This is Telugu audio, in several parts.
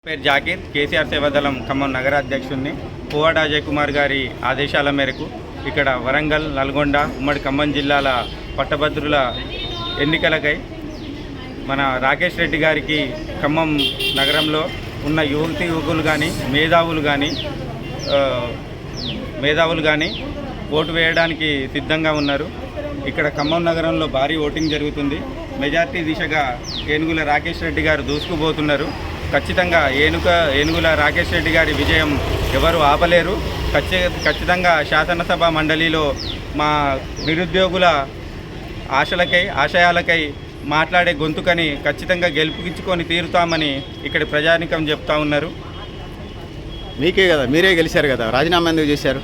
పేరు జాకీర్, కేసీఆర్ సేవాదళం ఖమ్మం నగర అధ్యక్షుడిని. పువ్వాడ అజయ్ కుమార్ గారి ఆదేశాల మేరకు ఇక్కడ వరంగల్, నల్గొండ, ఉమ్మడి ఖమ్మం జిల్లాల పట్టభద్రుల ఎన్నికలకై మన రాకేష్ రెడ్డి గారికి ఖమ్మం నగరంలో ఉన్న యువతి యువకులు కానీ మేధావులు కానీ ఓటు వేయడానికి సిద్ధంగా ఉన్నారు. ఇక్కడ ఖమ్మం నగరంలో భారీ ఓటింగ్ జరుగుతుంది. మెజార్టీ దిశగా ఏనుగుల రాకేష్ రెడ్డి గారు దూసుకుపోతున్నారు. ఖచ్చితంగా ఏనుగుల రాకేష్ రెడ్డి గారి విజయం ఎవరు ఆపలేరు. ఖచ్చితంగా శాసనసభ మండలిలో మా నిరుద్యోగుల ఆశయాలకై మాట్లాడే గొంతుకని ఖచ్చితంగా గెలుపుకించుకొని తీరుతామని ఇక్కడ ప్రజానికం చెప్తా ఉన్నారు. మీకే కదా, మీరే గెలిచారు కదా, రాజీనామా ఎందుకు చేశారు?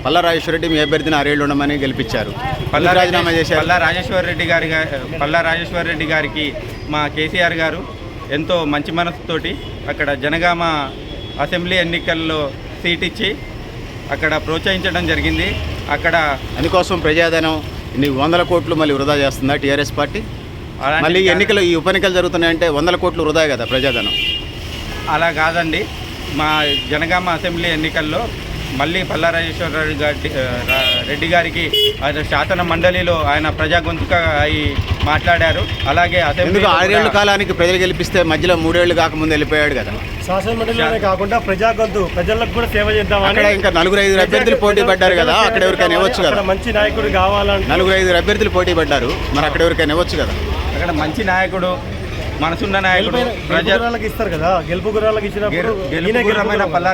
పల్లా రాజేశ్వరరెడ్డి మీ అభ్యర్థిని 6 ఏళ్ళు ఉండమని గెలిపించారు. రాజీనామా చేశారు. పల్లా రాజేశ్వరరెడ్డి గారికి మా కేసీఆర్ గారు ఎంతో మంచి మనసుతోటి అక్కడ జనగామ అసెంబ్లీ ఎన్నికల్లో సీట్ ఇచ్చి అక్కడ ప్రోత్సహించడం జరిగింది. అక్కడ అందుకోసం ప్రజాధనం ఇన్ని 100 కోట్లు మళ్ళీ వృధా చేస్తుందా టీఆర్ఎస్ పార్టీ? మళ్ళీ ఎన్నికలు, ఈ ఉప ఎన్నికలు జరుగుతున్నాయంటే 100 కోట్లు వృధా కదా ప్రజాధనం. అలా కాదండి. మా జనగామ అసెంబ్లీ ఎన్నికల్లో మళ్ళీ పల్లా రెడ్డి గారికి ఆయన శాసన మండలిలో ఆయన ప్రజా గొంతుక అయి మాట్లాడారు. అలాగే అసెంబ్లీ 6 ఏళ్ల కాలానికి ప్రజలు గెలిపిస్తే మధ్యలో 3 ఏళ్ళు కాకముందు వెళ్ళిపోయాడు కదా. శాసన మండలిలోనే కాకుండా ప్రజా గొంతు ప్రజలకు కూడా సేవ చేద్దాం. అక్కడ ఇంకా 4-5 అభ్యర్థులు పోటీ పడ్డారు కదా, అక్కడ ఎవరికైనా ఇవ్వచ్చు కదా. మంచి నాయకుడు కావాలంటే 4-5 అభ్యర్థులు పోటీ పడ్డారు, మరి అక్కడ ఎవరికైనా ఇవ్వచ్చు కదా. అక్కడ మంచి నాయకుడు, మనసున్న నాయకుడు ప్రజలకు ఇస్తారు కదా. గెలుపు గుర్రాలకు ఇచ్చినప్పుడు గెలుపుగురమైన పల్లా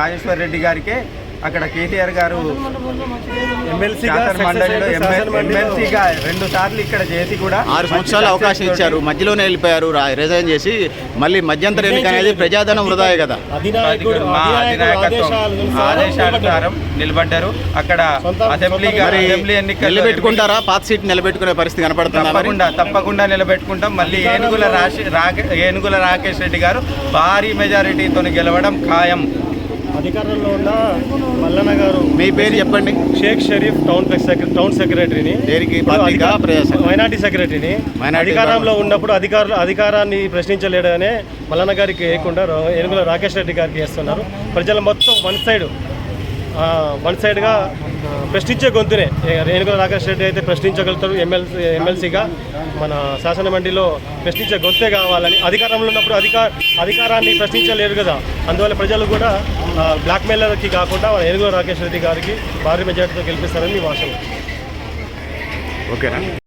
రాజేశ్వర రెడ్డి గారికి అక్కడ కేసీఆర్ గారు ఎమ్మెల్సీగా 2 సార్లు ఇక్కడ చేసి కూడా 6 సంవత్సరాలు అవకాశం ఇచ్చారు, మధ్యలోనే వెళ్ళిపోయారు రిజైన్ చేసి. మళ్ళీ మధ్యంతర ఎన్నిక అనేది ప్రజాధనం వృధా కదా. ఆదేశానుసారం నిలబడ్డారు. అక్కడ అసెంబ్లీ ఎన్నికలు నిలబెట్టుకుంటారా? పాత సీట్ నిలబెట్టుకునే పరిస్థితి కనపడుతుంది. తప్పకుండా నిలబెట్టుకుంటాం. మళ్ళీ ఏనుగుల రాకేష్ రెడ్డి గారు భారీ మెజారిటీతో గెలవడం ఖాయం. అధికారంలో ఉన్న మల్లన్న గారు. మీ పేరు చెప్పండి. షేక్ షరీఫ్, టౌన్ సెక్రటరీని, మైనార్టీ సెక్రటరీని. అధికారంలో ఉన్నప్పుడు అధికారాన్ని ప్రశ్నించలేడనే మల్లన్న గారికి వేయకుండా ఏనుగుల రాకేష్ రెడ్డి గారికి వేస్తున్నారు. ప్రజలు మొత్తం వన్ సైడ్గా ప్రశ్నించే గొంతునే ఏనుగుల రాకేష్ రెడ్డి అయితే ప్రశ్నించగలుగుతారు. ఎమ్మెల్సీగా మన శాసన మండలిలో ప్రశ్నించే గొంతే కావాలని. అధికారంలో ఉన్నప్పుడు అధికారాన్ని ప్రశ్నించలేరు కదా. అందువల్ల ప్రజలు కూడా బ్లాక్మెయిలర్కి కాకుండా ఏనుగుల రాకేష్ రెడ్డి గారికి భారీ మెజార్టీతో గెలిపిస్తారని మీ ఆశ. ఓకేనా?